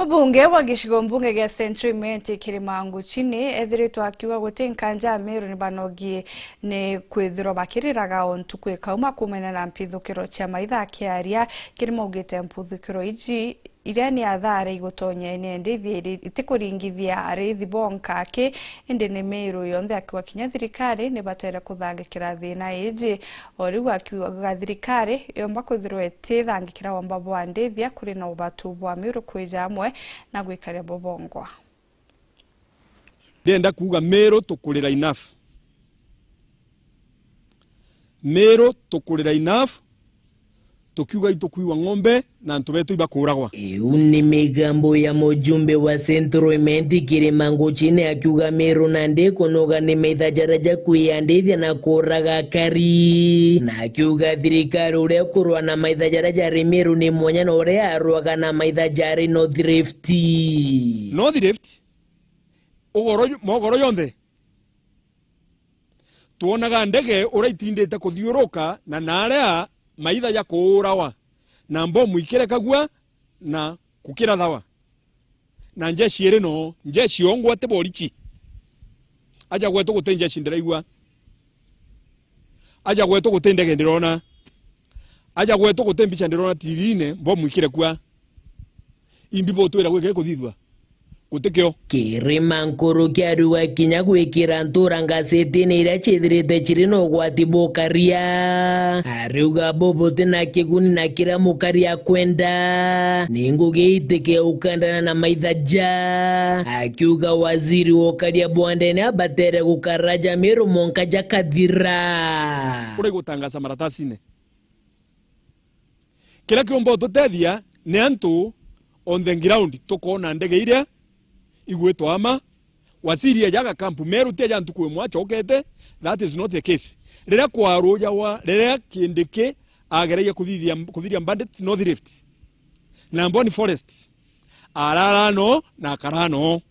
Mbunge wa gicigo mbunge gya Central Imenti Kirimangu chini ethiritwo akiuga guti nkanja Meru ni banogie ni kwithirwo bakiriraga ontu kwikauma kumena na mpithukiro cia maitha kiaria kirimaugite mpithukiro iji iria ni athare igutonya ine itikuringithia arithi bonkake indi ni Meru yonthe akiuga kinya thirikari ni batere kuthangikira thina iji oriu akiuga thirikari yomba kwithirwo itithangikira wamba bwa ndithia kuri na ubatu bwa Meru kwija amwe na gwikaria bobongwa. Ndenda kuga Meru tukurira enough. Meru tukurira enough. Tukiuga itukuiwa ng'ombe na antu betu ibakuragwa. Ni migambo ya mujumbe wa Central Imenti Kirimangu chini akiuga Meru na ndeko noga ni meithajaraja kuiandithia na kuraga kari. Na akiuga thirikari uria kurwa na meithajaraja ri Meru ni mwanya na uria arwaga na meithajari North Rift. North Rift mogoro yonthe tuonaga ndege uraitindite kuthiuruka na naria maitha ya kuurawa na mbomu ikire kagua na kukira thawa na njeshi iri no njeshi ongwa te borichi aja gweto gutenja shindiraigwa aja gweto gutendege ndirona aja gweto gutembicha ndirona TV ine mbomu ikire kwa imbibo twira gweke kuthithwa gutekeo Kirimankuru kiarua kinya gwikira ntura ngasetini iria chithirite chirino gwati bokaria ariuga bobote na kiguni na kira mukaria kwenda ninguge iteke ukandana na maithaja akiuga waziri wokaria bwandene abatere gukaraja Meru monkaja kathira uri gutangaza maratasine kila kiombo tutethia ni antu on the ground tukona ndege iria igweto ama wasiria yaga kampu Meru tia jantu kwe mwachokete. That is not the case. Rera kwa roja wa rera kiendeke agereya kuthiria bandit North Rift na Mboni Forest arara no na karano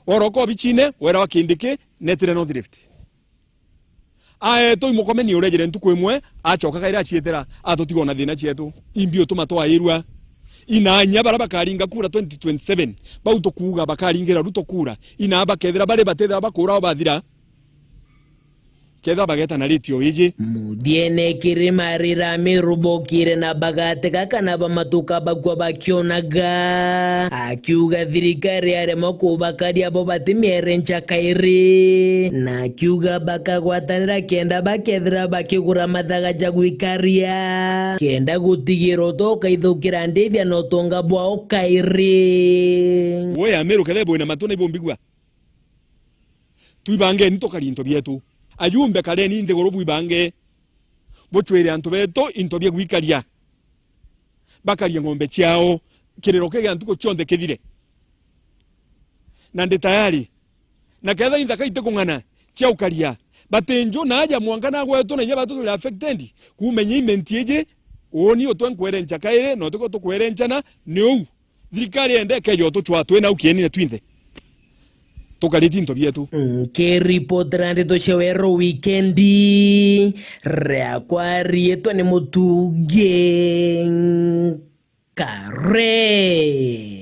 oroko bichine wera wa kiendeke netire North Rift to imukome ni urejere ntu kwemwe achoka kaira achietera atotigo na thina chietu imbio tumatwa irwa inanya bara bakaringa kura 2027 bauto kuga bakaringira ruto kura inaba kethera bare batethera bakura bathira ketha bageta na litio iji mudiene kirimarira Meru bokire na bagate kakana bamatuka bagwa bakionaga akiuga thirikari arema kubakaria bo batimiere nchakairi na akiuga bakagwatanira kenda bakethera bakigura mathaga jagwikaria kenda gutigiro toka ithukira ndithia no tonga bwa okairi we Meru kelebo ina matuna ibombigwa tuibange nitokarinto bietu ayumbe kaleni nde gorobu ibange bochwere antu beto intobye gwikaria bakaria ng'ombe chiao kirero kege antuko chonde kethire na tayari na ketha indaka ite kungana chiao karia batenjo na aja mwangana gweto na nyaba tu affected kumenye imentieje oni otwen kwerencha kaire no tuko tukwerenchana no thirikari ende kejo to chwa twena ukieni na twinde tokaliti into bietu ke report rande to shewero weekendi reakwari eto ni mutuge kare.